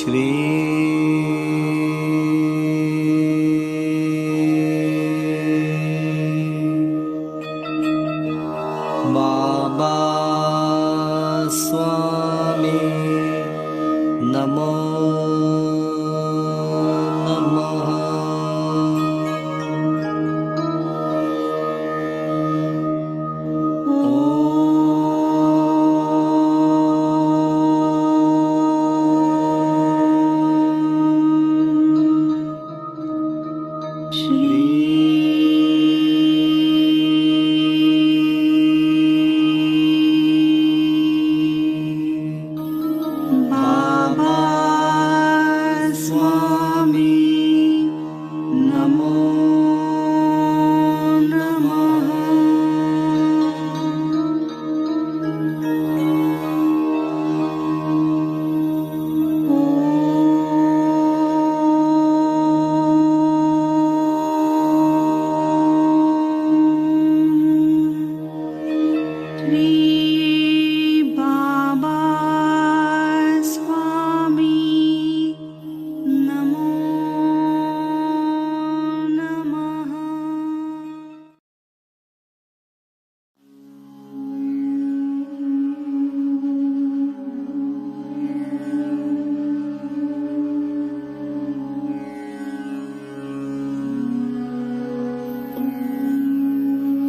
श्री बाबा स्वामी नमो नमः।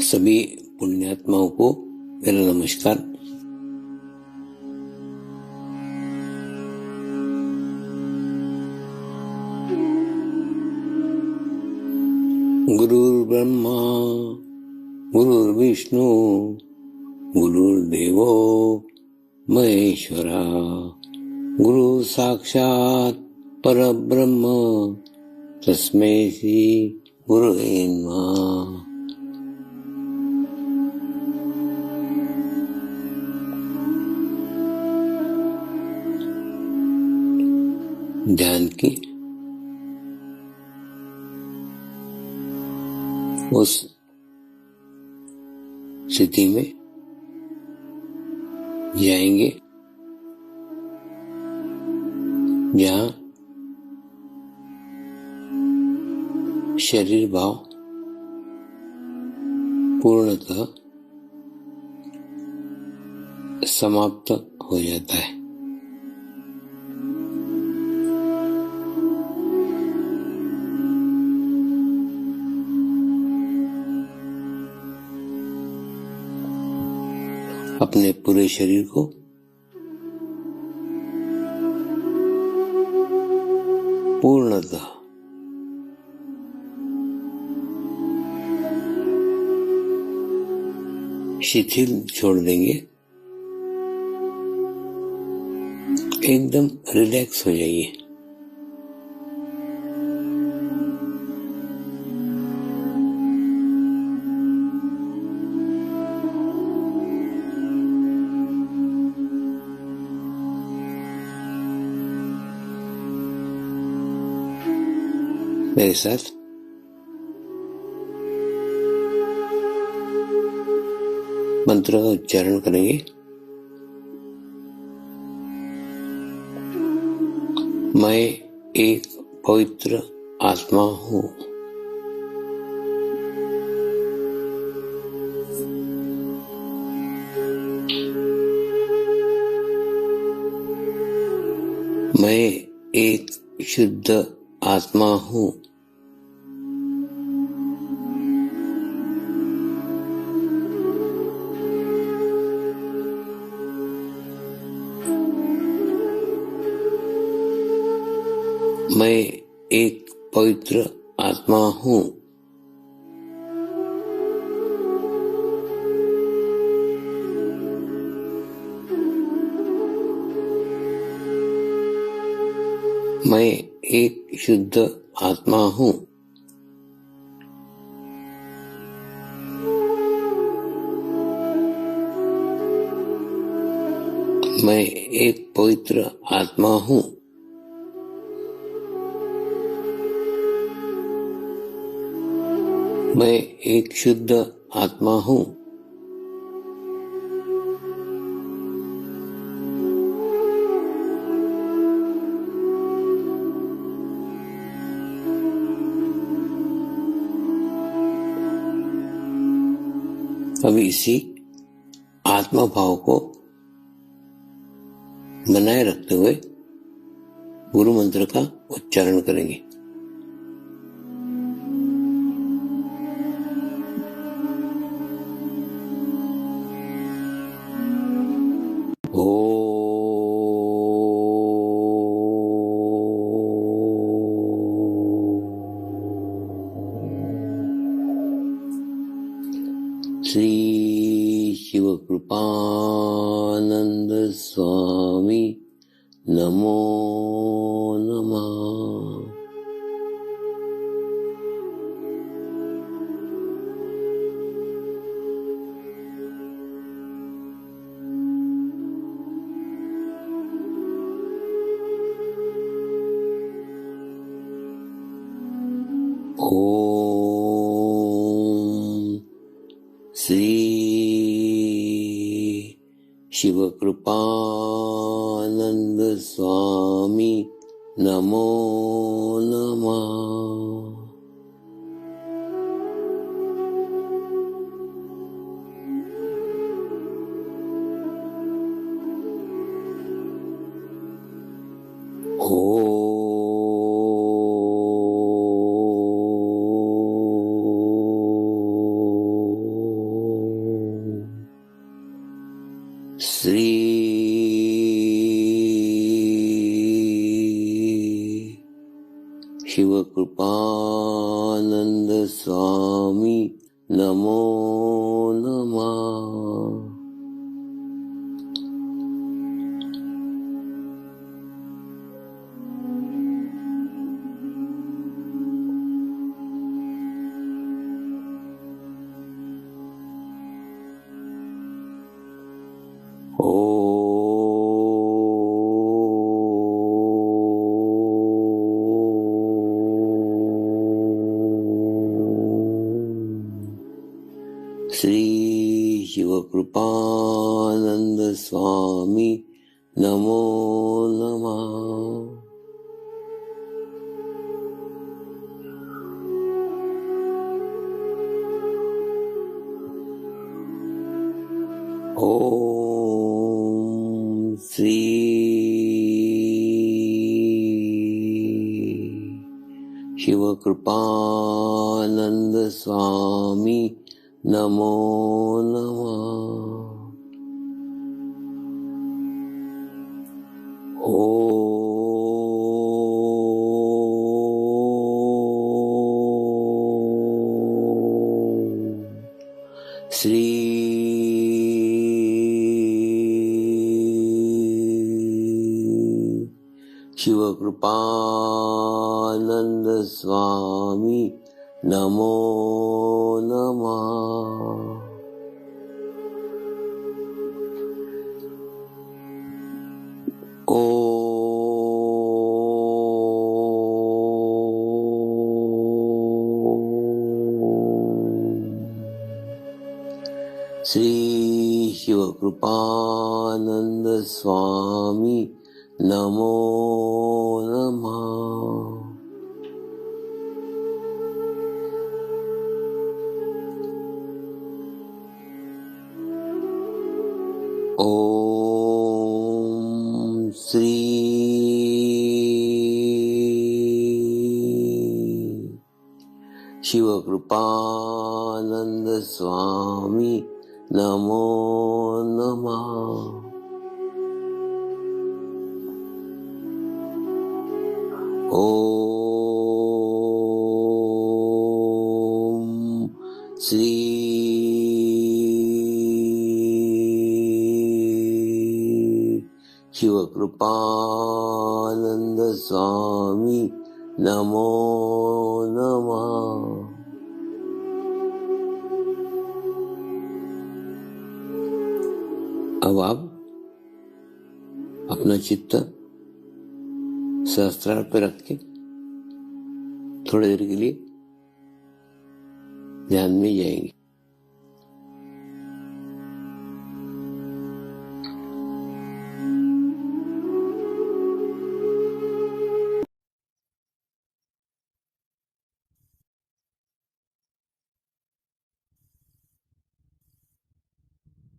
सभी पुण्यात्माओं को मेरा नमस्कार। गुरुर्ब्रह्मा गुरुर्विष्णु गुरुर्देवो महेश्वरा गुरु साक्षात् परब्रह्म तस्मै श्री गुरुवे नमः। ध्यान की उस स्थिति में जाएंगे जहाँ शरीर भाव पूर्णतः समाप्त हो जाता है। अपने पूरे शरीर को पूर्णतः शिथिल छोड़ देंगे, एकदम रिलैक्स हो जाइए। मेरे साथ मंत्र का उच्चारण करेंगे। मैं एक पवित्र आत्मा हूँ। मैं एक शुद्ध आत्मा हूँ। मैं एक पवित्र आत्मा हूँ। मैं एक शुद्ध आत्मा हूँ। मैं एक पवित्र आत्मा हूँ। मैं एक शुद्ध आत्मा हूँ। अब इसी आत्मा भाव को बनाए रखते हुए गुरु मंत्र का उच्चारण करेंगे। श्री शिव कृपानंद स्वामी नमो नमः। ओम श्री शिव कृपानंद स्वामी नमो नमः। श्री शिव कृपानंद स्वामी नमो नमः। श्री शिव कृपानंद स्वामी नमो नमः। ओम श्री शिव कृपानंद स्वामी नमो नमः। श्री शिव कृपानंद स्वामी नमो नमः। श्री शिव कृपानंद स्वामी नमो नमः। ओम श्री शिव कृपानंद स्वामी नमो नमः। ओम श्री शिव कृपानंद स्वामी नमो नमः। अब आप अपना चित्त सहस्त्रार पे रख के थोड़ी देर के लिए ध्यान में जाएंगे।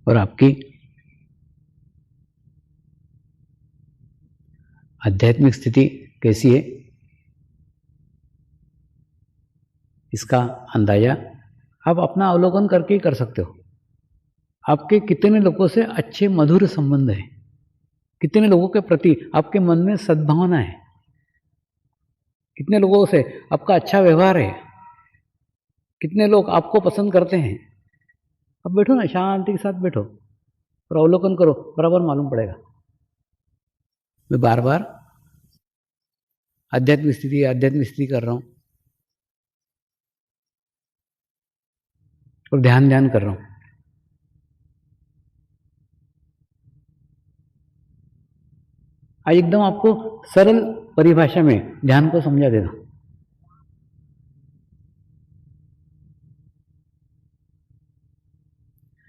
और आपकी आध्यात्मिक स्थिति कैसी है, इसका अंदाजा आप अपना अवलोकन करके ही कर सकते हो। आपके कितने लोगों से अच्छे मधुर संबंध है, कितने लोगों के प्रति आपके मन में सद्भावना है, कितने लोगों से आपका अच्छा व्यवहार है, कितने लोग आपको पसंद करते हैं। अब बैठो ना, शांति के साथ बैठो और अवलोकन करो, बराबर मालूम पड़ेगा। मैं बार बार आध्यात्मिक स्थिति कर रहा हूँ और ध्यान कर रहा हूँ। आज एकदम आपको सरल परिभाषा में ध्यान को समझा देगा।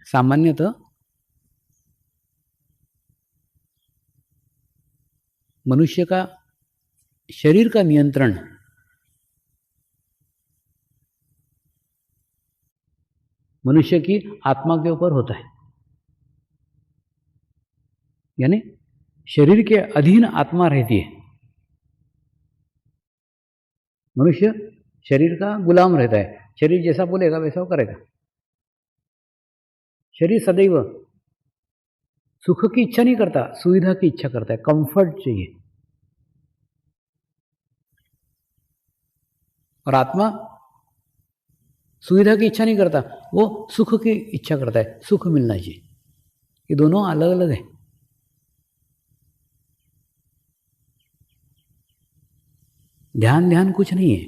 सामान्यतः मनुष्य का शरीर का नियंत्रण मनुष्य की आत्मा के ऊपर होता है, यानी शरीर के अधीन आत्मा रहती है। मनुष्य शरीर का गुलाम रहता है, शरीर जैसा बोलेगा वैसा वो करेगा। शरीर सदैव सुख की इच्छा नहीं करता, सुविधा की इच्छा करता है, कंफर्ट चाहिए। और आत्मा सुविधा की इच्छा नहीं करता, वो सुख की इच्छा करता है, सुख मिलना चाहिए। ये दोनों अलग अलग है। ध्यान कुछ नहीं है।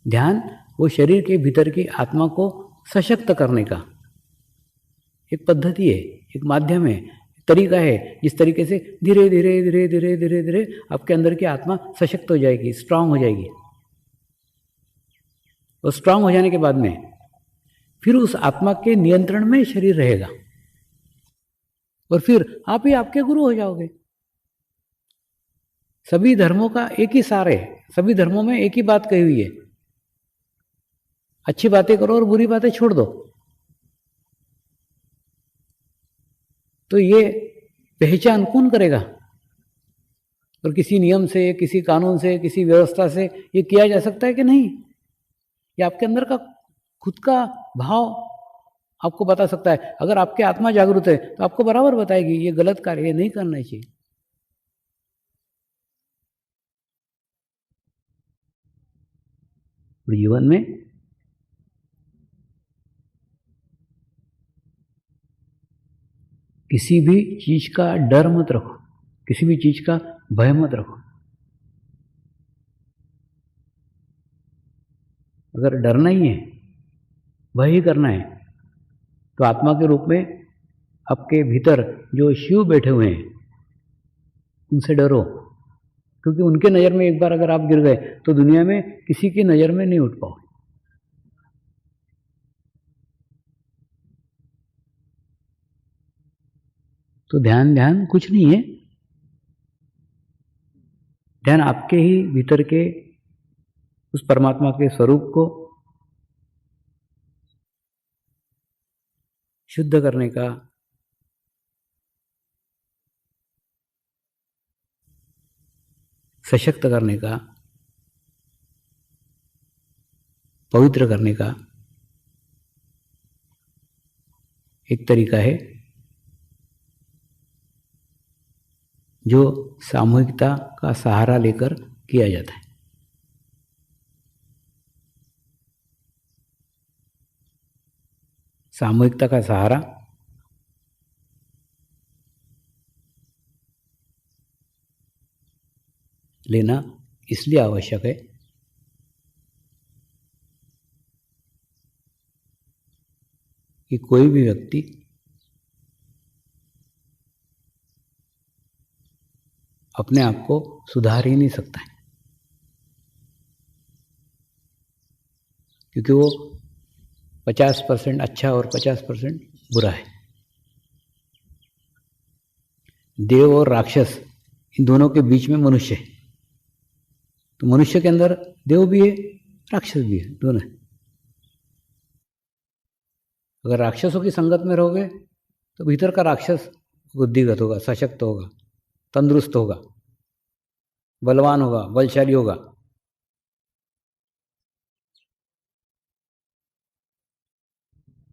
ध्यान वो शरीर के भीतर की आत्मा को सशक्त करने का एक पद्धति है, एक माध्यम है, तरीका है, जिस तरीके से धीरे धीरे धीरे धीरे धीरे धीरे आपके अंदर की आत्मा सशक्त हो जाएगी, स्ट्रांग हो जाएगी। और स्ट्रांग हो जाने के बाद में फिर उस आत्मा के नियंत्रण में शरीर रहेगा और फिर आप ही आपके गुरु हो जाओगे। सभी धर्मों का एक ही सार है, सभी धर्मों में एक ही बात कही हुई है, अच्छी बातें करो और बुरी बातें छोड़ दो। तो ये पहचान कौन करेगा? और किसी नियम से, किसी कानून से, किसी व्यवस्था से ये किया जा सकता है कि नहीं? ये आपके अंदर का खुद का भाव आपको बता सकता है। अगर आपकी आत्मा जागरूक है तो आपको बराबर बताएगी ये गलत कार्य, ये नहीं करना चाहिए। और जीवन में किसी भी चीज का डर मत रखो, किसी भी चीज का भय मत रखो। अगर डरना ही है, भय ही करना है, तो आत्मा के रूप में आपके भीतर जो शिव बैठे हुए हैं उनसे डरो, क्योंकि उनके नज़र में एक बार अगर आप गिर गए तो दुनिया में किसी की नज़र में नहीं उठ पाओगे। तो ध्यान कुछ नहीं है। ध्यान आपके ही भीतर के उस परमात्मा के स्वरूप को शुद्ध करने का, सशक्त करने का, पवित्र करने का एक तरीका है जो सामूहिकता का सहारा लेकर किया जाता है। सामूहिकता का सहारा लेना इसलिए आवश्यक है कि कोई भी व्यक्ति अपने आप को सुधार ही नहीं सकता है, क्योंकि वो 50% अच्छा और 50% बुरा है। देव और राक्षस इन दोनों के बीच में मनुष्य है। तो मनुष्य के अंदर देव भी है, राक्षस भी है, दोनों है। अगर राक्षसों की संगत में रहोगे तो भीतर का राक्षस बुद्धिगत होगा, सशक्त होगा, तंदुरुस्त होगा, बलवान होगा, बलशाली होगा।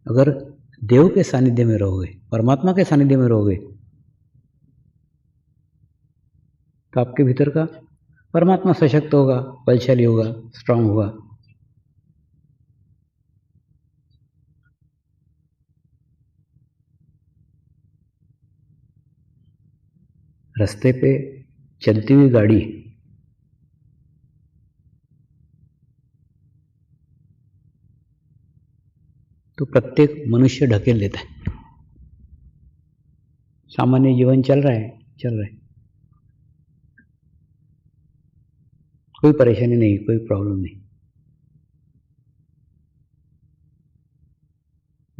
अगर देव के सानिध्य में रहोगे, परमात्मा के सानिध्य में रहोगे, तो आपके भीतर का परमात्मा सशक्त होगा, बलशाली होगा, स्ट्रांग होगा। रास्ते पे चलती हुई गाड़ी तो प्रत्येक मनुष्य ढकेल लेता है। सामान्य जीवन चल रहा है, कोई परेशानी नहीं, कोई प्रॉब्लम नहीं।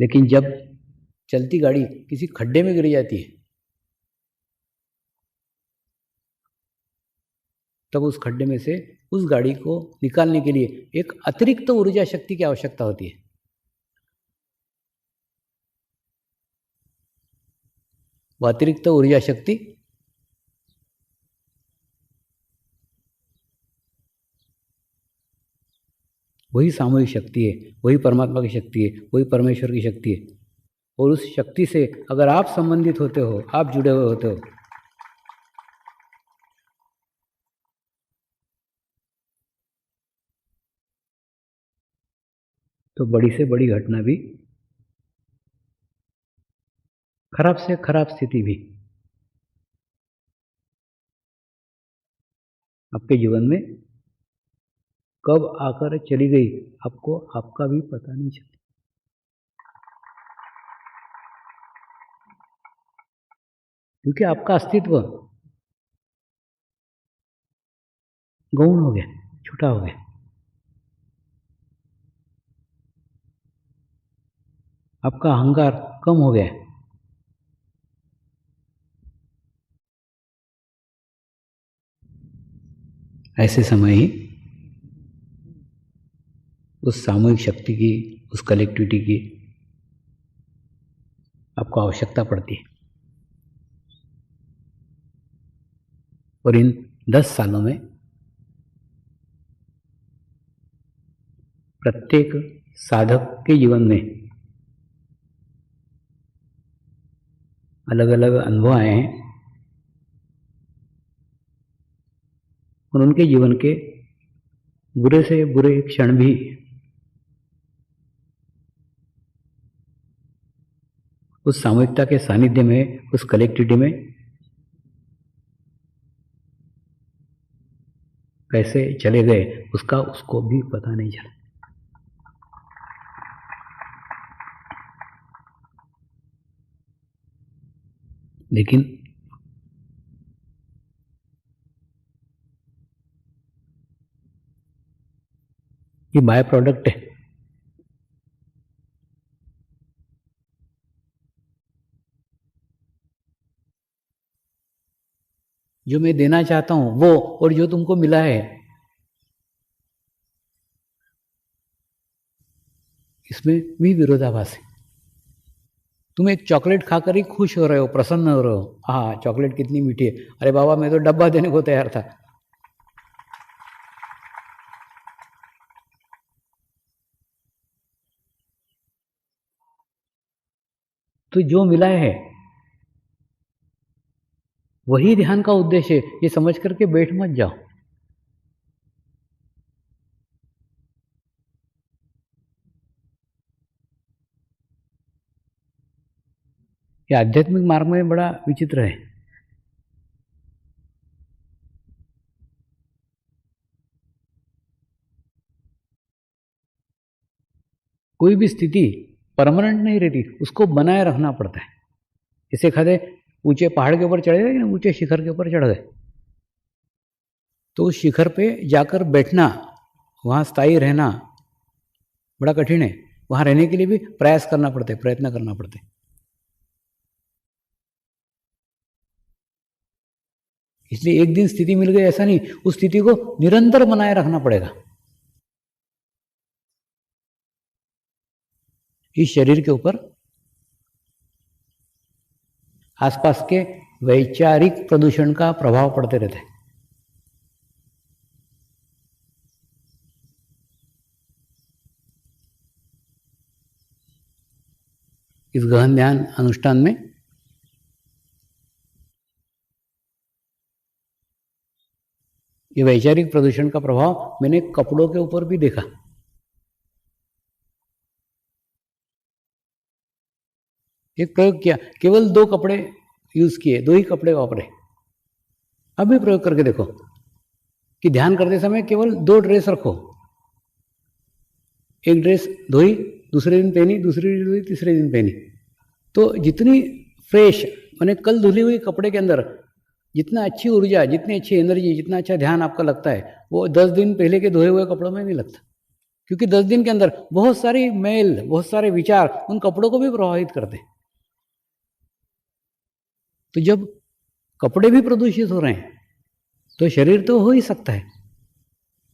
लेकिन जब चलती गाड़ी किसी खड्डे में गिर जाती है, तब उस खड्डे में से उस गाड़ी को निकालने के लिए एक अतिरिक्त ऊर्जा शक्ति की आवश्यकता होती है। वह अतिरिक्त ऊर्जा शक्ति वही सामूहिक शक्ति है, वही परमात्मा की शक्ति है, वही परमेश्वर की शक्ति है। और उस शक्ति से अगर आप संबंधित होते हो, आप जुड़े हुए होते हो, तो बड़ी से बड़ी घटना भी, खराब से खराब स्थिति भी आपके जीवन में कब आकर चली गई, आपको आपका भी पता नहीं चलता। क्योंकि आपका अस्तित्व गौण हो गया, छोटा हो गया। आपका अहंकार कम हो गया। ऐसे समय ही उस सामूहिक शक्ति की, उस कलेक्टिविटी की आपको आवश्यकता पड़ती है। और इन 10 सालों में प्रत्येक साधक के जीवन में अलग अलग अनुभव आए हैं और उनके जीवन के बुरे से बुरे क्षण भी उस सामूहिकता के सानिध्य में, उस कलेक्टिविटी में कैसे चले गए, उसका उसको भी पता नहीं चला। लेकिन ये बाय प्रोडक्ट है। जो मैं देना चाहता हूं वो और जो तुमको मिला है, इसमें भी विरोधाभास है। तुम एक चॉकलेट खाकर ही खुश हो रहे हो, प्रसन्न हो रहे हो, हाँ चॉकलेट कितनी मीठी है, अरे बाबा मैं तो डब्बा देने को तैयार था। तो जो मिला है वही ध्यान का उद्देश्य है, ये समझ करके बैठ मत जाओ। ये आध्यात्मिक मार्ग में बड़ा विचित्र है। कोई भी स्थिति परमानेंट नहीं रहती, उसको बनाए रखना पड़ता है। जैसे खाते ऊंचे पहाड़ के ऊपर चढ़े गए, ऊंचे शिखर के ऊपर चढ़ गए, तो उस शिखर पे जाकर बैठना, वहाँ स्थायी रहना बड़ा कठिन है। वहाँ रहने के लिए भी प्रयास करना पड़ता है, प्रयत्न करना पड़ता है। इसलिए एक दिन स्थिति मिल गई ऐसा नहीं, उस स्थिति को निरंतर बनाए रखना पड़ेगा। इस शरीर के ऊपर आसपास के वैचारिक प्रदूषण का प्रभाव पड़ते रहता है। इस गहन ध्यान अनुष्ठान में ये वैचारिक प्रदूषण का प्रभाव मैंने कपड़ों के ऊपर भी देखा। एक प्रयोग किया, केवल 2 कपड़े यूज किए, 2 ही कपड़े वापरे। अब भी प्रयोग करके देखो कि ध्यान करते समय केवल 2 ड्रेस रखो, एक ड्रेस धोई, दूसरे दिन पहनी, दूसरी धोई, तीसरे दिन पहनी, तो जितनी फ्रेश माने कल धुली हुई कपड़े के अंदर जितना अच्छी ऊर्जा, जितनी अच्छी एनर्जी, जितना अच्छा ध्यान आपका लगता है, वो 10 दिन पहले के धोए हुए कपड़ों में नहीं लगता। क्योंकि 10 दिन के अंदर बहुत सारी मैल, बहुत सारे विचार उन कपड़ों को भी प्रभावित करते हैं। तो जब कपड़े भी प्रदूषित हो रहे हैं तो शरीर तो हो ही सकता है।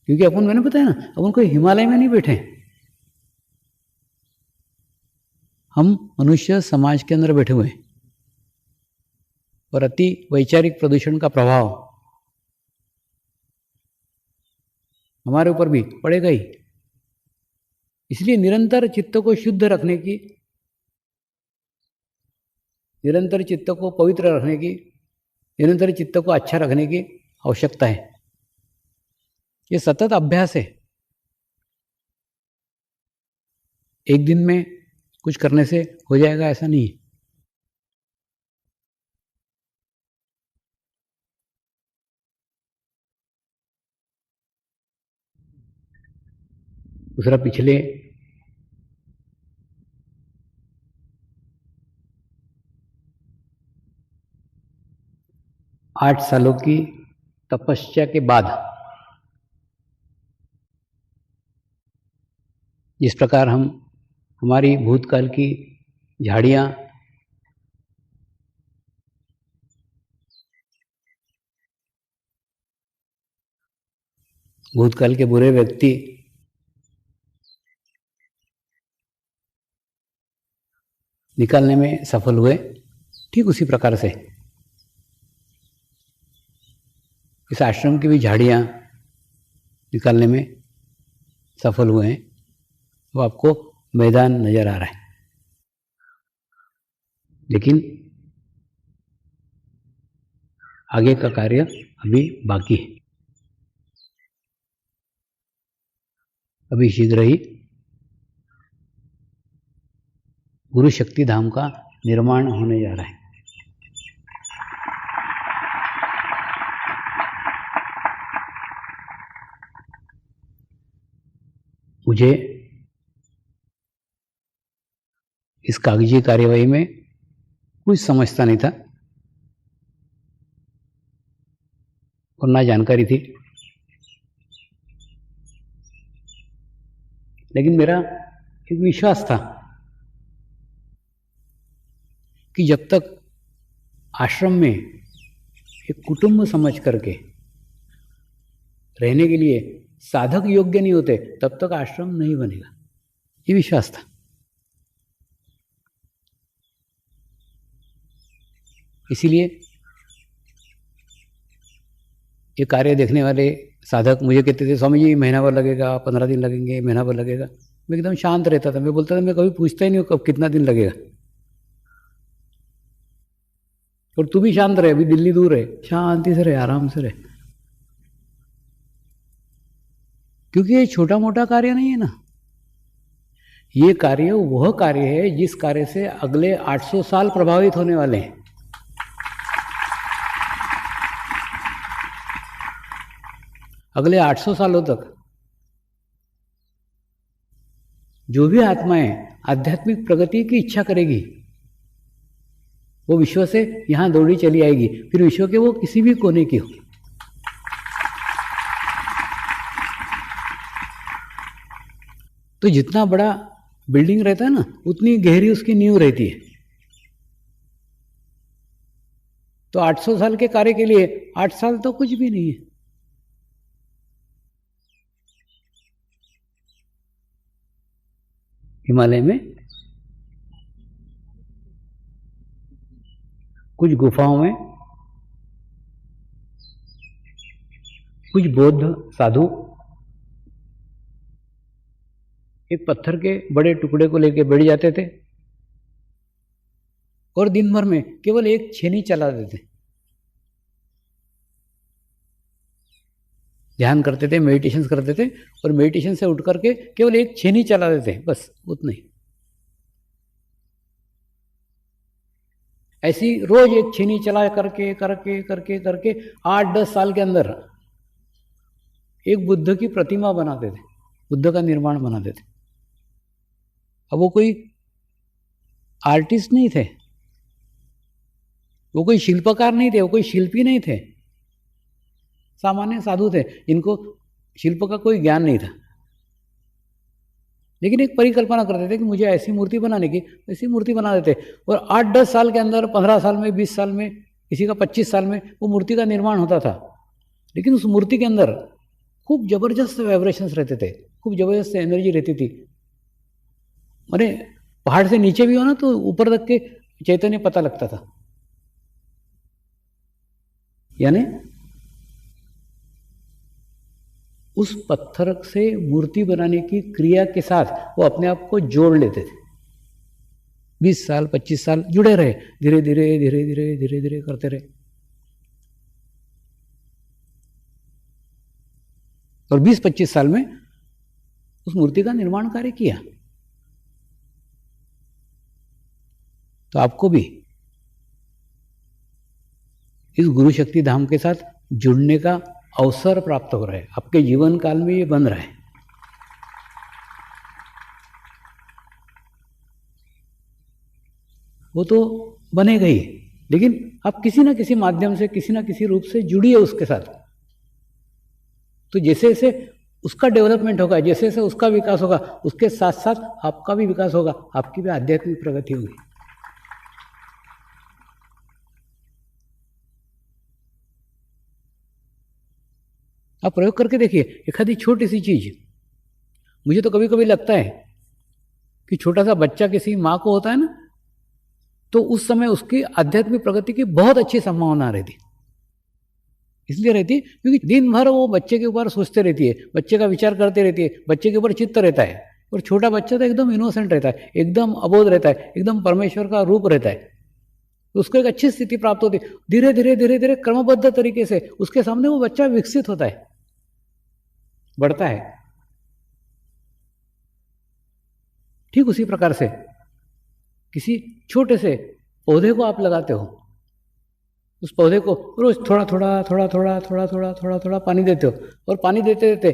क्योंकि अपन, मैंने बताया ना, अपन कोई हिमालय में नहीं बैठे, हम मनुष्य समाज के अंदर बैठे हुए हैं और अति वैचारिक प्रदूषण का प्रभाव हमारे ऊपर भी पड़ेगा ही। इसलिए निरंतर चित्त को शुद्ध रखने की, निरंतर चित्त को पवित्र रखने की, निरंतर चित्त को अच्छा रखने की आवश्यकता है। ये सतत अभ्यास है। एक दिन में कुछ करने से हो जाएगा ऐसा नहीं है। दूसरा, पिछले 8 सालों की तपस्या के बाद जिस प्रकार हम हमारी भूतकाल की झाड़ियाँ, भूतकाल के बुरे व्यक्ति निकालने में सफल हुए, ठीक उसी प्रकार से इस आश्रम की भी झाड़ियाँ निकालने में सफल हुए हैं। वो आपको मैदान नजर आ रहा है, लेकिन आगे का कार्य अभी बाकी है। अभी शीघ्र ही गुरु शक्ति धाम का निर्माण होने जा रहा है। मुझे इस कागजी कार्यवाही में कुछ समझता नहीं था और ना जानकारी थी, लेकिन मेरा एक विश्वास था कि जब तक आश्रम में एक कुटुंब समझ करके रहने के लिए साधक योग्य नहीं होते, तब तक आश्रम नहीं बनेगा, ये विश्वास था। इसीलिए ये कार्य देखने वाले साधक मुझे कहते थे, स्वामी जी महीना भर लगेगा, 15 दिन लगेंगे, महीना भर लगेगा। मैं एकदम शांत रहता था। मैं बोलता था मैं कभी पूछता ही नहीं हूँ कब कितना दिन लगेगा, और तू भी शांत रहे, अभी दिल्ली दूर है, शांति से रहे, आराम से रहे, क्योंकि ये छोटा मोटा कार्य नहीं है ना। ये कार्य वह कार्य है जिस कार्य से अगले 800 साल प्रभावित होने वाले हैं। अगले 800 सालों तक जो भी आत्माएं आध्यात्मिक प्रगति की इच्छा करेगी, वो विश्व से यहां दौड़ी चली आएगी, फिर विश्व के वो किसी भी कोने की हो। तो जितना बड़ा बिल्डिंग रहता है ना, उतनी गहरी उसकी नींव रहती है। तो 800 साल के कार्य के लिए 8 साल तो कुछ भी नहीं है। हिमालय में कुछ गुफाओं में कुछ बौद्ध साधु एक पत्थर के बड़े टुकड़े को लेकर बैठ जाते थे और दिन भर में केवल एक छेनी चलाते थे। ध्यान करते थे, मेडिटेशन करते थे और मेडिटेशन से उठ करके केवल एक छेनी चलाते थे, बस उतना ही। ऐसी रोज एक छेनी चला करके करके करके करके 8-10 साल के अंदर एक बुद्ध की प्रतिमा बनाते थे, बुद्ध का निर्माण बनाते थे। अब वो कोई आर्टिस्ट नहीं थे, वो कोई शिल्पकार नहीं थे, वो कोई शिल्पी नहीं थे, सामान्य साधु थे जिनको शिल्प का कोई ज्ञान नहीं था, लेकिन एक परिकल्पना करते थे कि मुझे ऐसी मूर्ति बनाने की, ऐसी मूर्ति बना देते। और 8-10 साल के अंदर, 15 साल में, 20 साल में, किसी का 25 साल में वो मूर्ति का निर्माण होता था। लेकिन उस मूर्ति के अंदर खूब जबरदस्त वाइब्रेशंस रहते थे, खूब जबरदस्त एनर्जी रहती थी। माने पहाड़ से नीचे भी हो ना तो ऊपर तक के चैतन्य पता लगता था। यानी उस पत्थर से मूर्ति बनाने की क्रिया के साथ वो अपने आप को जोड़ लेते थे। 20 साल 25 साल जुड़े रहे, धीरे धीरे धीरे धीरे धीरे धीरे करते रहे और 20-25 साल में उस मूर्ति का निर्माण कार्य किया। तो आपको भी इस गुरु शक्ति धाम के साथ जुड़ने का अवसर प्राप्त हो रहा है, आपके जीवन काल में ये बन रहा है। वो तो बनेगा ही, लेकिन आप किसी ना किसी माध्यम से, किसी ना किसी रूप से जुड़िए उसके साथ। तो जैसे जैसे उसका डेवलपमेंट होगा, जैसे जैसे उसका विकास होगा, उसके साथ साथ आपका भी विकास होगा, आपकी भी आध्यात्मिक प्रगति होगी। आप प्रयोग करके देखिए, एक आधी छोटी सी चीज। मुझे तो कभी कभी लगता है कि छोटा सा बच्चा किसी माँ को होता है ना, तो उस समय उसकी आध्यात्मिक प्रगति की बहुत अच्छी संभावना रहती। इसलिए रहती क्योंकि दिन भर वो बच्चे के ऊपर सोचते रहती है, बच्चे का विचार करते रहती है, बच्चे के ऊपर चित्त रहता है। और छोटा बच्चा तो एकदम इनोसेंट रहता है, एकदम अबोध रहता है, एकदम परमेश्वर का रूप रहता है। तो उसको एक अच्छी स्थिति प्राप्त होती है। धीरे धीरे धीरे धीरे क्रमबद्ध तरीके से उसके सामने वो बच्चा विकसित होता है, बढ़ता है। ठीक उसी प्रकार से किसी छोटे से पौधे को आप लगाते हो, उस पौधे को रोज थोड़ा थोड़ा थोड़ा थोड़ा थोड़ा थोड़ा थोड़ा थोड़ा पानी देते हो, और पानी देते देते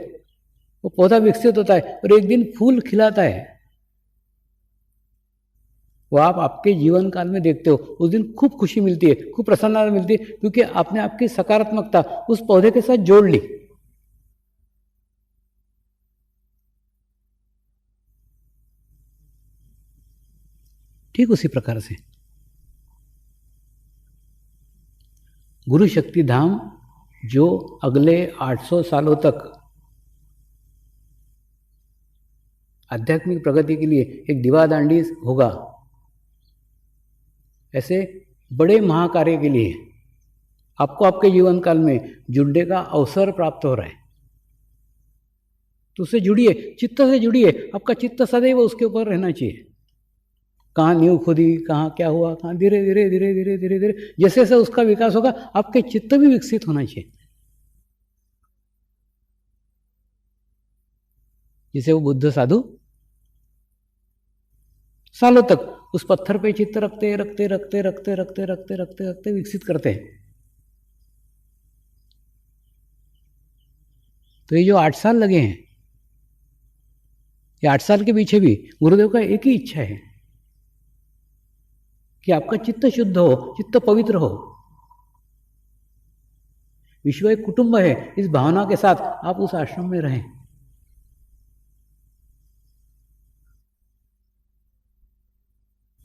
वो पौधा विकसित होता है और एक दिन फूल खिलाता है। वो आप आपके जीवन काल में देखते हो, उस दिन खूब खुशी मिलती है, खूब प्रसन्नता मिलती है, क्योंकि आपने आपकी सकारात्मकता उस पौधे के साथ जोड़ ली। ठीक उसी प्रकार से गुरु शक्ति धाम जो अगले 800 सालों तक आध्यात्मिक प्रगति के लिए एक दीवादांडी होगा, ऐसे बड़े महाकार्य के लिए आपको आपके जीवन काल में जुड़ने का अवसर प्राप्त हो रहा है। तो उससे जुड़िए, चित्त से जुड़िए। आपका चित्त सदैव उसके ऊपर रहना चाहिए। कहाँ नींव खुदी, कहाँ क्या हुआ, कहाँ धीरे धीरे धीरे धीरे धीरे धीरे जैसे जैसे उसका विकास होगा, आपके चित्त भी विकसित होना चाहिए। जैसे वो बुद्ध साधु सालों तक उस पत्थर पे चित्त रखते रखते रखते रखते रखते रखते रखते रखते विकसित करते हैं। तो ये जो 8 साल लगे हैं, ये 8 साल के पीछे भी गुरुदेव का एक ही इच्छा है कि आपका चित्त शुद्ध हो, चित्त पवित्र हो। विश्व एक कुटुंब है, इस भावना के साथ आप उस आश्रम में रहें।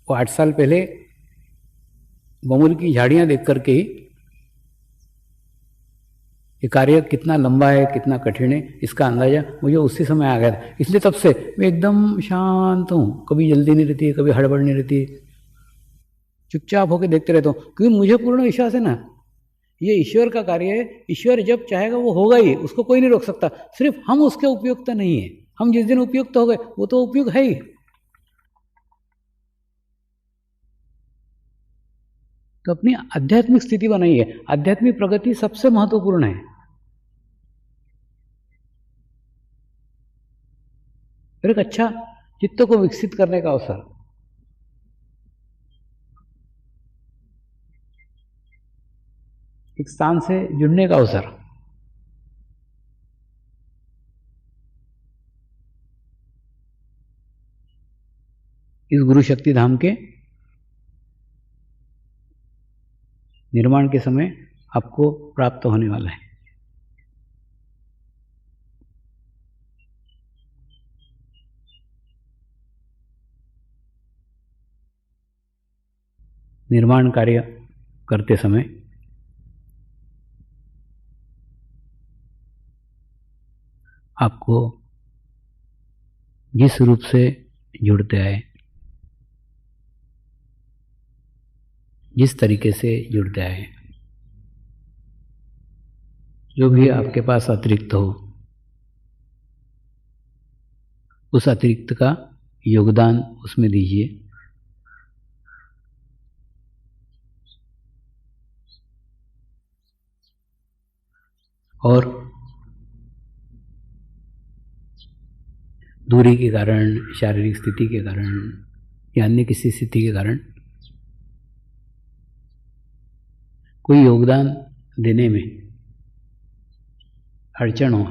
वो 8 साल पहले बमुल की झाड़ियां देख करके ही ये कार्य कितना लंबा है, कितना कठिन है, इसका अंदाजा मुझे उसी समय आ गया था। इसलिए तब से मैं एकदम शांत हूँ, कभी जल्दी नहीं रहती है, कभी हड़बड़ नहीं रहती है, चुपचाप होकर देखते रहता हूँ, क्योंकि मुझे पूर्ण विश्वास है ना, ये ईश्वर का कार्य है। ईश्वर जब चाहेगा वो होगा ही, उसको कोई नहीं रोक सकता। सिर्फ हम उसके उपयुक्त नहीं है। हम जिस दिन उपयुक्त हो गए वो तो उपयुक्त है ही। तो अपनी आध्यात्मिक स्थिति बनाइए। आध्यात्मिक प्रगति सबसे महत्वपूर्ण है। फिर एक अच्छा चित्त को विकसित करने का अवसर, एक स्थान से जुड़ने का अवसर, इस गुरु शक्ति धाम के निर्माण के समय आपको प्राप्त होने वाला है। निर्माण कार्य करते समय आपको जिस रूप से जुड़ते आए, जिस तरीके से जुड़ते आए, जो भी आपके पास अतिरिक्त हो, उस अतिरिक्त का योगदान उसमें दीजिए। और दूरी के कारण, शारीरिक स्थिति के कारण या अन्य किसी स्थिति के कारण कोई योगदान देने में अड़चन हो,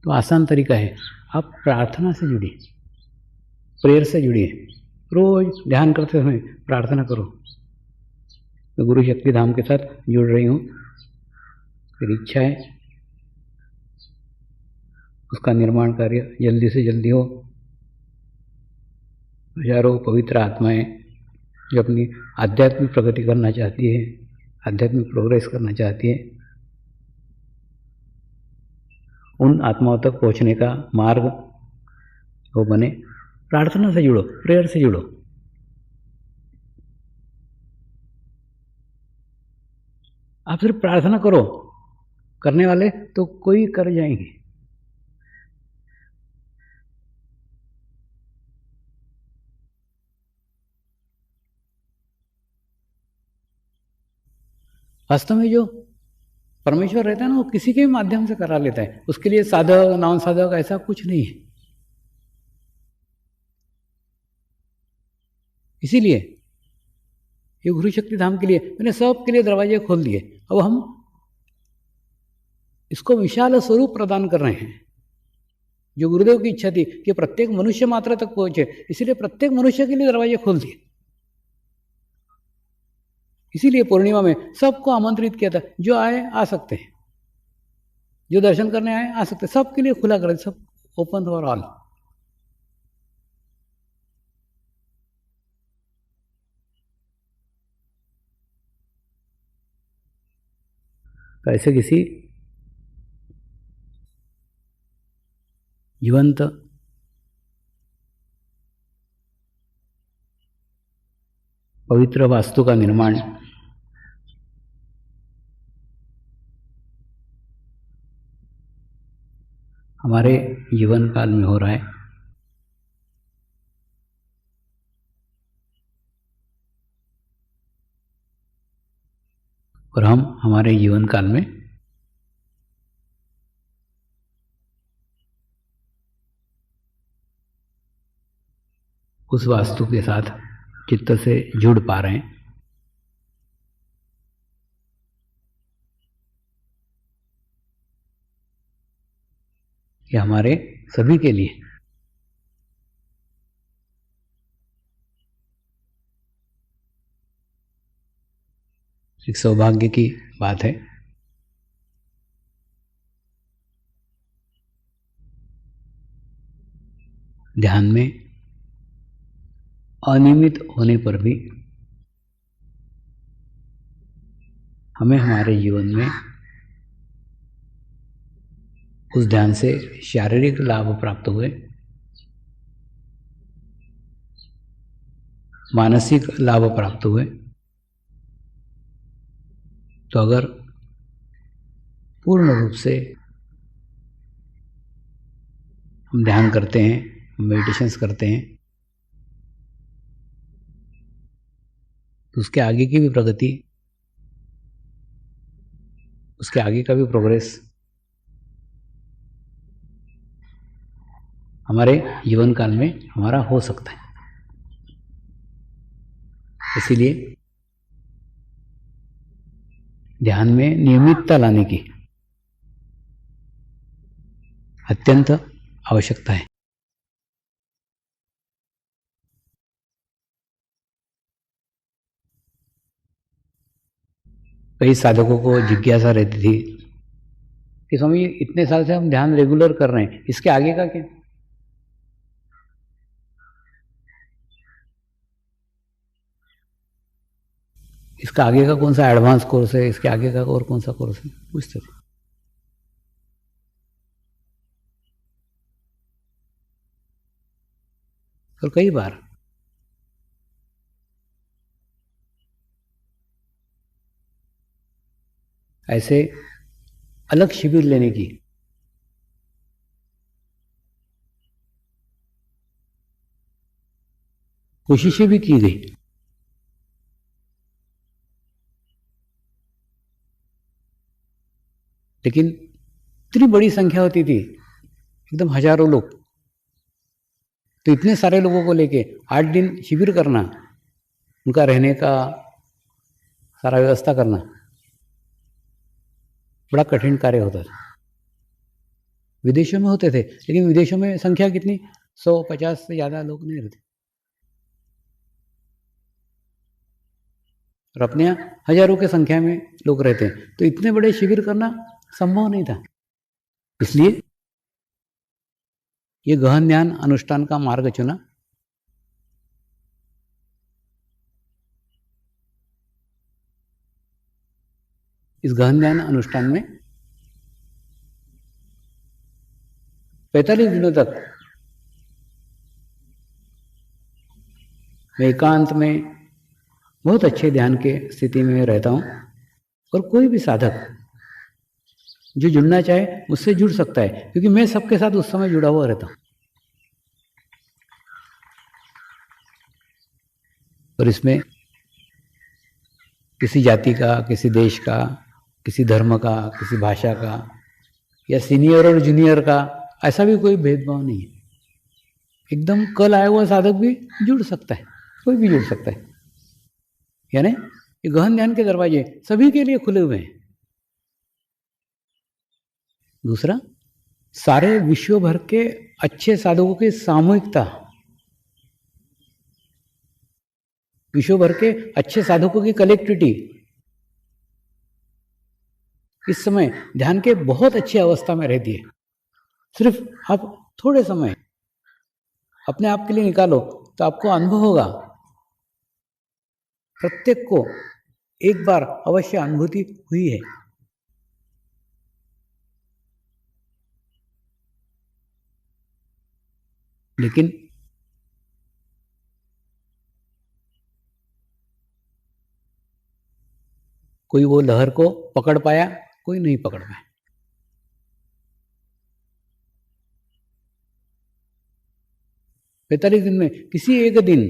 तो आसान तरीका है, आप प्रार्थना से जुड़िए, प्रेयर से जुड़िए। रोज ध्यान करते समय प्रार्थना करो, मैं गुरु शक्ति धाम के साथ जुड़ रही हूँ, मेरी इच्छा है उसका निर्माण कार्य जल्दी से जल्दी हो। हजारों पवित्र आत्माएं जो अपनी आध्यात्मिक प्रगति करना चाहती है, आध्यात्मिक प्रोग्रेस करना चाहती है, उन आत्माओं तक पहुंचने का मार्ग वो बने। प्रार्थना से जुड़ो, प्रेयर से जुड़ो। आप सिर्फ प्रार्थना करो, करने वाले तो कोई कर जाएंगे। वास्तव में जो परमेश्वर रहता है ना, वो किसी के भी माध्यम से करा लेता है। उसके लिए साधक नॉन साधक ऐसा कुछ नहीं है। इसीलिए ये गुरु शक्ति धाम के लिए मैंने सबके लिए दरवाजे खोल दिए। अब हम इसको विशाल स्वरूप प्रदान कर रहे हैं। जो गुरुदेव की इच्छा थी कि प्रत्येक मनुष्य मात्रा तक पहुंचे, इसीलिए प्रत्येक मनुष्य के लिए दरवाजे खोल दिए। इसीलिए पूर्णिमा में सबको आमंत्रित किया था, जो आए आ सकते हैं, जो दर्शन करने आए आ सकते हैं, सबके लिए खुला कर, सब ओपन फॉर ऑल। तो ऐसे किसी जीवंत पवित्र वास्तु का निर्माण हमारे जीवन काल में हो रहा है। और हम हमारे जीवन काल में उस वास्तु के साथ चित्त से जुड़ पा रहे हैं। ये हमारे सभी के लिए एक सौभाग्य की बात है। ध्यान में अनियमित होने पर भी हमें हमारे जीवन में उस ध्यान से शारीरिक लाभ प्राप्त हुए, मानसिक लाभ प्राप्त हुए, तो अगर पूर्ण रूप से हम ध्यान करते हैं, मेडिटेशंस करते हैं, तो उसके आगे की भी प्रगति, उसके आगे का भी प्रोग्रेस हमारे जीवन काल में हमारा हो सकता है। इसीलिए ध्यान में नियमितता लाने की अत्यंत आवश्यकता है। कई साधकों को जिज्ञासा रहती थी कि स्वामी इतने साल से हम ध्यान रेगुलर कर रहे हैं, इसके आगे का क्या? इसका आगे का कौन सा एडवांस कोर्स है, इसके आगे का और कौन सा कोर्स है, पूछते थे। और कई बार ऐसे अलग शिविर लेने की कोशिशें भी की गई, लेकिन इतनी बड़ी संख्या होती थी, एकदम हजारों लोग, तो इतने सारे लोगों को लेके 8 दिन शिविर करना, उनका रहने का सारा व्यवस्था करना बड़ा कठिन कार्य होता था। विदेशों में होते थे, लेकिन विदेशों में संख्या कितनी, 150 से ज़्यादा लोग नहीं रहते, और अपने यहाँ हजारों की संख्या में लोग रहते हैं, तो इतने बड़े शिविर करना संभव नहीं था। इसलिए ये गहन ध्यान अनुष्ठान का मार्ग चुना। इस गहन ध्यान अनुष्ठान में 45 दिनों तक मैं एकांत में बहुत अच्छे ध्यान के स्थिति में रहता हूँ, और कोई भी साधक जो जुड़ना चाहे मुझसे जुड़ सकता है, क्योंकि मैं सबके साथ उस समय जुड़ा हुआ रहता हूँ। और इसमें किसी जाति का, किसी देश का, किसी धर्म का, किसी भाषा का, या सीनियर और जूनियर का, ऐसा भी कोई भेदभाव नहीं है। एकदम कल आया हुआ साधक भी जुड़ सकता है, कोई भी जुड़ सकता है। यानी ये गहन ध्यान के दरवाजे सभी के लिए खुले हुए हैं। दूसरा, सारे विश्व भर के अच्छे साधकों की सामूहिकता, विश्व भर के अच्छे साधकों की कलेक्टिविटी इस समय ध्यान के बहुत अच्छी अवस्था में रहती है। सिर्फ आप थोड़े समय अपने आप के लिए निकालो तो आपको अनुभव होगा, प्रत्येक को एक बार अवश्य अनुभूति हुई है। लेकिन कोई वो लहर को पकड़ पाया, कोई नहीं पकड़ पाया। पैंतालीस दिन में किसी एक दिन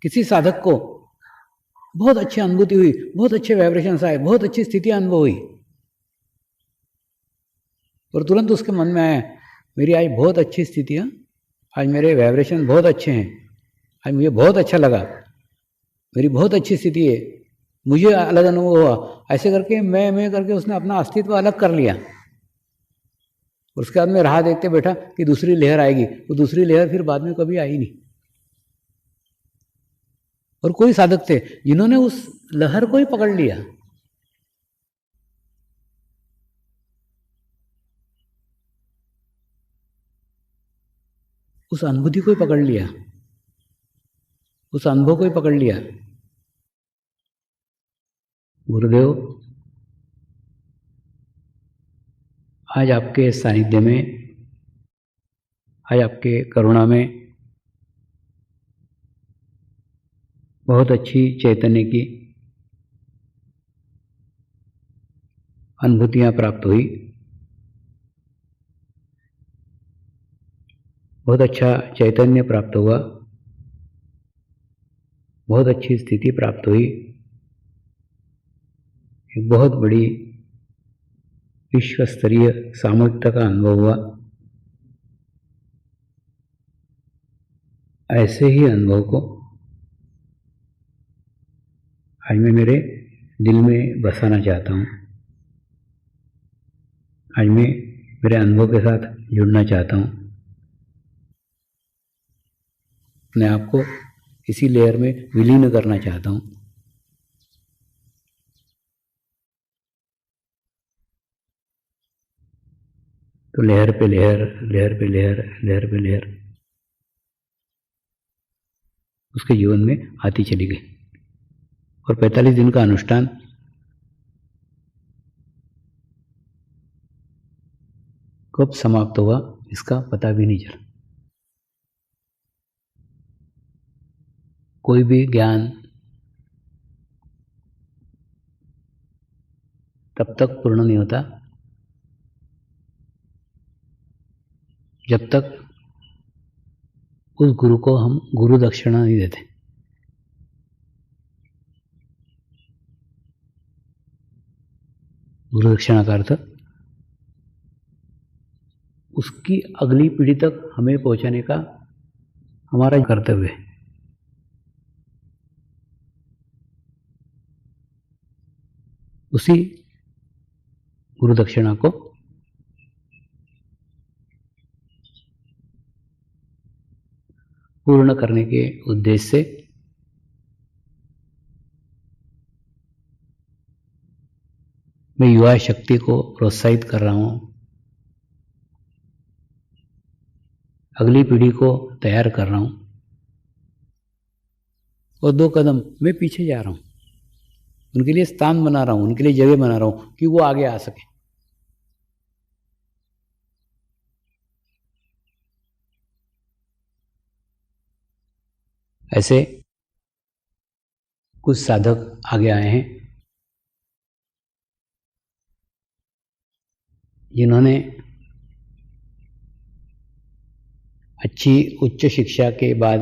किसी साधक को बहुत अच्छी अनुभूति हुई, बहुत अच्छे वाइब्रेशंस आए, बहुत अच्छी स्थिति अनुभव हुई, और तुरंत उसके मन में आया मेरी आज बहुत अच्छी स्थिति है, आज मेरे वाइब्रेशन बहुत अच्छे हैं, आज मुझे बहुत अच्छा लगा, मेरी बहुत अच्छी स्थिति है, मुझे अलग अनुभव हुआ। ऐसे करके मैं करके उसने अपना अस्तित्व अलग कर लिया। और उसके बाद में राह देखते बैठा कि दूसरी लहर आएगी, वो दूसरी लहर फिर बाद में कभी आई नहीं। और कोई साधक थे जिन्होंने उस लहर को ही पकड़ लिया, उस अनुभूति को ही पकड़ लिया, उस अनुभव को ही पकड़ लिया। गुरुदेव आज आपके सानिध्य में, आज आपके करुणा में बहुत अच्छी चैतन्य की अनुभूतियां प्राप्त हुई, बहुत अच्छा चैतन्य प्राप्त हुआ, बहुत अच्छी स्थिति प्राप्त हुई, एक बहुत बड़ी विश्व स्तरीय सामर्थ्य का अनुभव हुआ। ऐसे ही अनुभव को आज मैं मेरे दिल में बसाना चाहता हूँ। आज मैं मेरे अनुभव के साथ जुड़ना चाहता हूँ, अपने आप को इसी लेयर में विलीन करना चाहता हूँ। तो लेयर पे लेयर, लेयर पे लेयर, लेयर पे लेयर उसके जीवन में आती चली गई। और 45 दिन का अनुष्ठान कब समाप्त हुआ इसका पता भी नहीं चला। कोई भी ज्ञान तब तक पूर्ण नहीं होता जब तक उस गुरु को हम गुरु दक्षिणा नहीं देते। गुरु दक्षिणा का अर्थ उसकी अगली पीढ़ी तक हमें पहुंचाने का हमारा कर्तव्य है। उसी गुरु दक्षिणा को पूर्ण करने के उद्देश्य से मैं युवा शक्ति को प्रोत्साहित कर रहा हूं, अगली पीढ़ी को तैयार कर रहा हूं और 2 कदम मैं पीछे जा रहा हूं, उनके लिए स्थान बना रहा हूं, उनके लिए जगह बना रहा हूं कि वो आगे आ सके। ऐसे कुछ साधक आगे आए हैं जिन्होंने अच्छी उच्च शिक्षा के बाद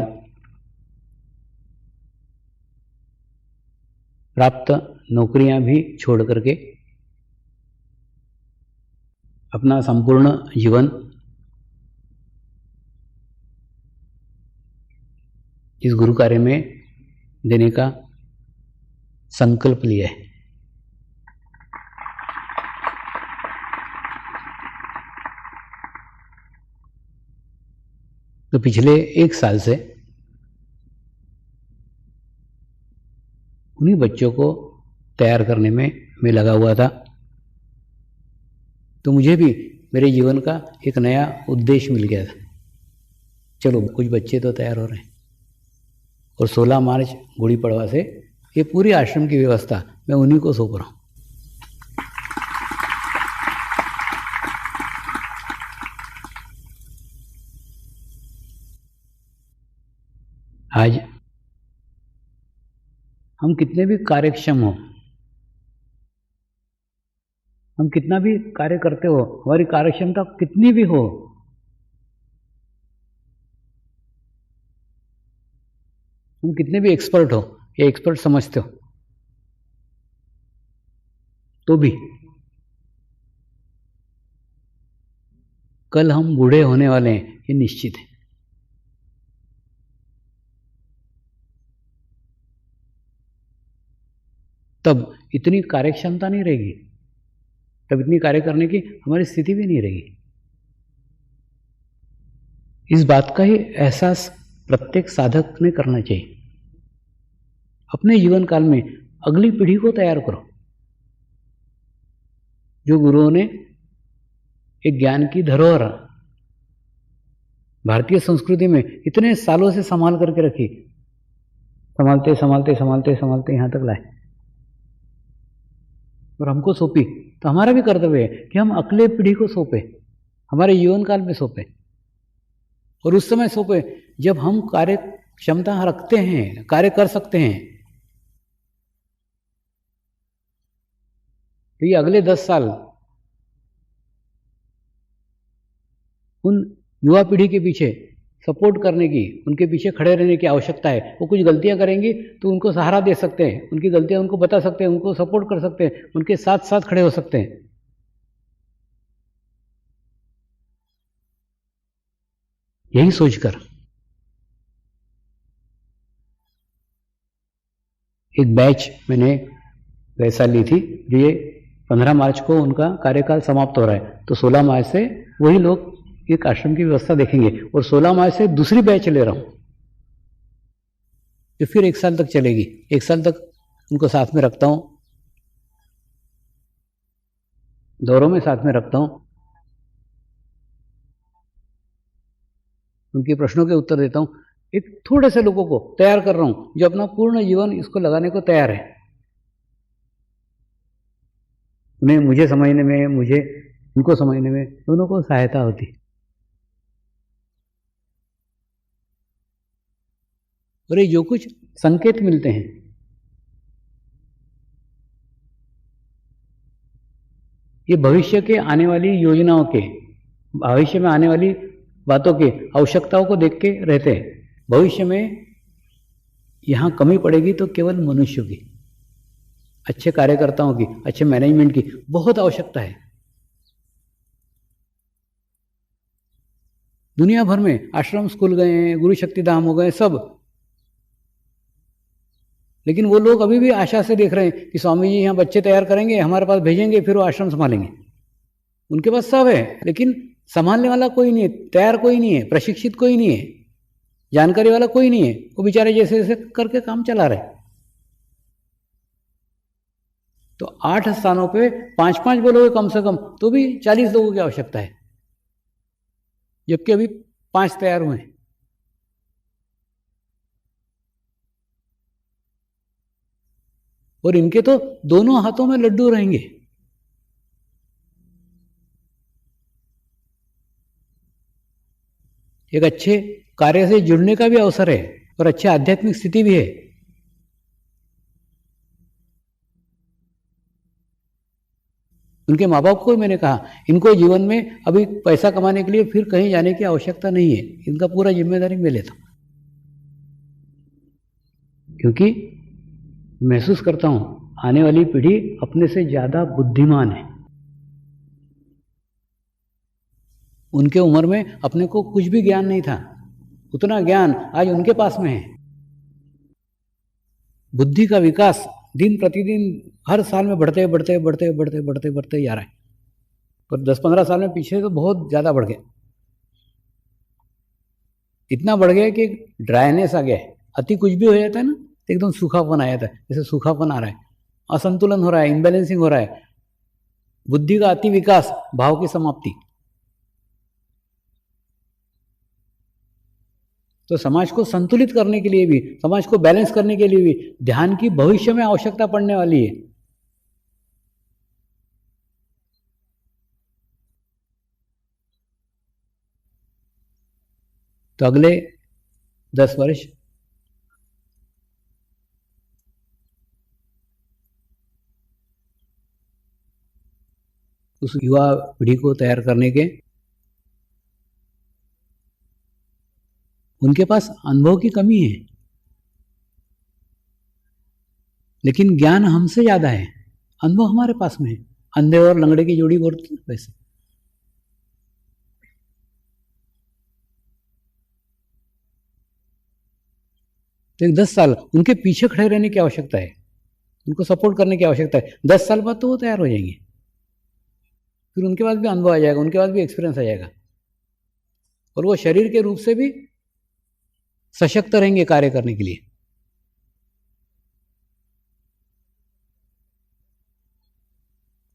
प्राप्त नौकरियां भी छोड़ करके अपना संपूर्ण जीवन इस गुरु कार्य में देने का संकल्प लिया है। तो पिछले 1 साल से उन्हीं बच्चों को तैयार करने में मैं लगा हुआ था। तो मुझे भी मेरे जीवन का एक नया उद्देश्य मिल गया था। चलो कुछ बच्चे तो तैयार हो रहे हैं और 16 मार्च गुड़ी पड़वा से ये पूरी आश्रम की व्यवस्था मैं उन्हीं को सौंप रहा हूँ। आज हम कितने भी कार्यक्षम हो, हम कितना भी कार्य करते हो, हमारी कार्यक्षमता कितनी भी हो, हम कितने भी एक्सपर्ट हो या एक्सपर्ट समझते हो, तो भी कल हम बूढ़े होने वाले हैं ये निश्चित है। तब इतनी कार्यक्षमता नहीं रहेगी, तब इतनी कार्य करने की हमारी स्थिति भी नहीं रहेगी। इस बात का ही एहसास प्रत्येक साधक ने करना चाहिए। अपने जीवन काल में अगली पीढ़ी को तैयार करो। जो गुरुओं ने एक ज्ञान की धरोहर भारतीय संस्कृति में इतने सालों से संभाल करके रखी, संभालते संभालते संभालते संभालते यहां तक लाए और हमको सौंपी, तो हमारा भी कर्तव्य है कि हम अगले पीढ़ी को सौंपे, हमारे जीवन काल में सौंपे। और उस समय सौंपे जब हम कार्य क्षमता रखते हैं, कार्य कर सकते हैं, तो ये अगले 10 साल उन युवा पीढ़ी के पीछे सपोर्ट करने की, उनके पीछे खड़े रहने की आवश्यकता है। वो कुछ गलतियां करेंगी तो उनको सहारा दे सकते हैं, उनकी गलतियां उनको बता सकते हैं, उनको सपोर्ट कर सकते हैं, उनके साथ साथ खड़े हो सकते हैं। यही सोचकर एक बैच मैंने वैसा ली थी, जो ये 15 मार्च को उनका कार्यकाल समाप्त हो रहा है, तो 16 मार्च से वही लोग एक आश्रम की व्यवस्था देखेंगे, और 16 मार्च से दूसरी बैच ले रहा हूं जो फिर 1 साल तक चलेगी। 1 साल तक उनको साथ में रखता हूं, दौरों में साथ में रखता हूं, उनके प्रश्नों के उत्तर देता हूं। एक थोड़े से लोगों को तैयार कर रहा हूं जो अपना पूर्ण जीवन इसको लगाने को तैयार है। उन्हें मुझे समझने में, मुझे उनको समझने में, दोनों को सहायता होती। और ये जो कुछ संकेत मिलते हैं, ये भविष्य के आने वाली योजनाओं के, भविष्य में आने वाली बातों के, आवश्यकताओं को देख के रहते हैं। भविष्य में यहां कमी पड़ेगी तो केवल मनुष्यों की, अच्छे कार्यकर्ताओं की, अच्छे मैनेजमेंट की बहुत आवश्यकता है। दुनिया भर में आश्रम स्कूल गए हैं, गुरु शक्ति धाम हो गए सब, लेकिन वो लोग अभी भी आशा से देख रहे हैं कि स्वामी जी यहाँ बच्चे तैयार करेंगे, हमारे पास भेजेंगे, फिर वो आश्रम संभालेंगे। उनके पास सब है, लेकिन संभालने वाला कोई नहीं है, तैयार कोई नहीं है, प्रशिक्षित कोई नहीं है, जानकारी वाला कोई नहीं है। वो बेचारे जैसे जैसे करके काम चला रहे। तो 8 स्थानों पे 5-5 बोलोगे कम से कम तो भी 40 लोगों की आवश्यकता है, जबकि अभी 5 तैयार हुए हैं। और इनके तो दोनों हाथों में लड्डू रहेंगे। एक अच्छे कार्य से जुड़ने का भी अवसर है और अच्छी आध्यात्मिक स्थिति भी है। उनके माँ बाप को मैंने कहा, इनको जीवन में अभी पैसा कमाने के लिए फिर कहीं जाने की आवश्यकता नहीं है, इनका पूरा जिम्मेदारी मैं लेता हूं, क्योंकि महसूस करता हूं आने वाली पीढ़ी अपने से ज्यादा बुद्धिमान है। उनके उम्र में अपने को कुछ भी ज्ञान नहीं था, उतना ज्ञान आज उनके पास में है। बुद्धि का विकास दिन प्रतिदिन हर साल में बढ़ते बढ़ते बढ़ते बढ़ते बढ़ते बढ़ते जा रहा है, पर 10-15 साल में पीछे तो बहुत ज्यादा बढ़ गया। इतना बढ़ गया कि ड्राइनेस आ गया है। अति कुछ भी हो जाता है ना तो एकदम सूखापन आ जाता है, जैसे सूखापन आ रहा है, असंतुलन हो रहा है, इम्बैलेंसिंग हो रहा है। बुद्धि का अति विकास, भाव की समाप्ति। तो समाज को संतुलित करने के लिए भी, समाज को बैलेंस करने के लिए भी ध्यान की भविष्य में आवश्यकता पड़ने वाली है। तो अगले 10 वर्ष उस युवा पीढ़ी को तैयार करने के, उनके पास अनुभव की कमी है, लेकिन ज्ञान हमसे ज्यादा है, अनुभव हमारे पास में है। अंधे और लंगड़े की जोड़ी बोलते हैं वैसे। तो 10 साल उनके पीछे खड़े रहने की आवश्यकता है, उनको सपोर्ट करने की आवश्यकता है। 10 साल बाद तो वो तैयार हो जाएंगे, फिर उनके पास भी अनुभव आ जाएगा, उनके पास भी एक्सपीरियंस आ जाएगा, और वो शरीर के रूप से भी सशक्त रहेंगे कार्य करने के लिए।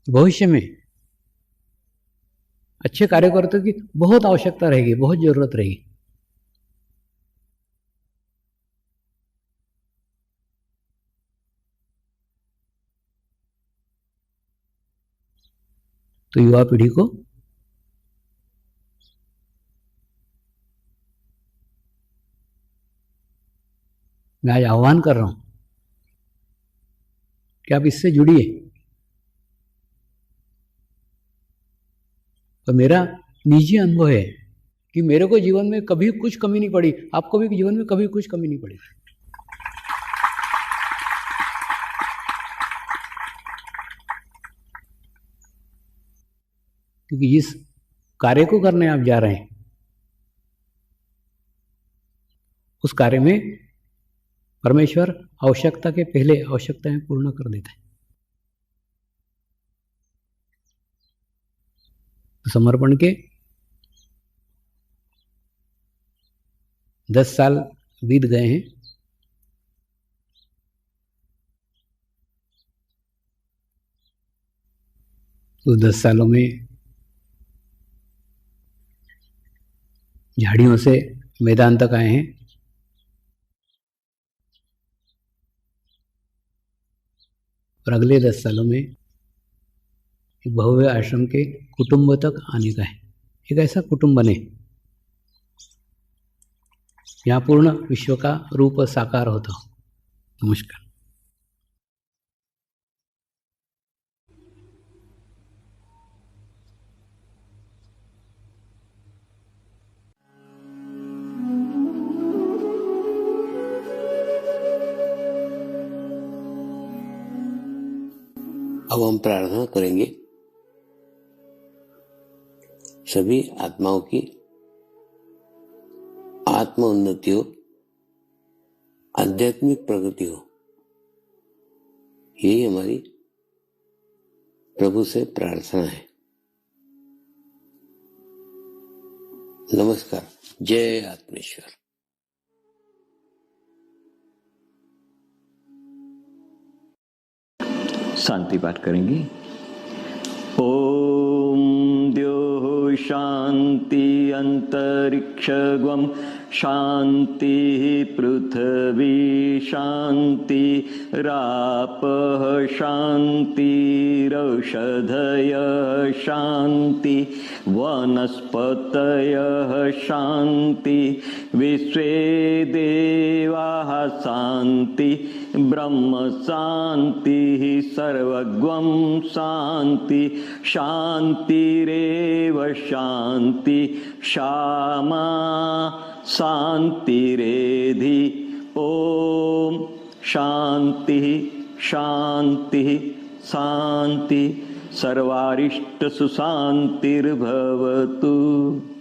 भविष्य में अच्छे कार्यकर्ताओं की बहुत आवश्यकता रहेगी, बहुत जरूरत रहेगी। तो युवा पीढ़ी को मैं आज आह्वान कर रहा हूं कि आप इससे जुड़िए। तो मेरा निजी अनुभव है कि मेरे को जीवन में कभी कुछ कमी नहीं पड़ी, आपको भी जीवन में कभी कुछ कमी नहीं पड़ी। क्योंकि जिस कार्य को करने आप जा रहे हैं उस कार्य में परमेश्वर आवश्यकता के पहले आवश्यकताएं पूर्ण कर देता है। तो समर्पण के 10 साल बीत गए हैं। उस 10 सालों में झाड़ियों से मैदान तक आए हैं। और अगले 10 सालों में एक भव्य आश्रम के कुटुंब तक आने का है। एक ऐसा कुटुंब बने यहाँ पूर्ण विश्व का रूप साकार होता हो। नमस्कार। अब हम प्रार्थना करेंगे सभी आत्माओं की आत्म उन्नति हो, आध्यात्मिक प्रगति हो, यही हमारी प्रभु से प्रार्थना है। नमस्कार। जय आत्मेश्वर। शांति पाठ करेंगे। ओम द्यो शांति अंतरिक्षगम शांति पृथ्वी शांति रापः शांतिरौषधयः शांति वनस्पतयः शांति विश्वे देवाः शांति ब्रह्म शांति सर्वगं शांति शांतिरेव शांति क्षमा शांतिरेधि। ओम शांति शांति शांति सर्वारिष्ट सुशांतिर्भवतु।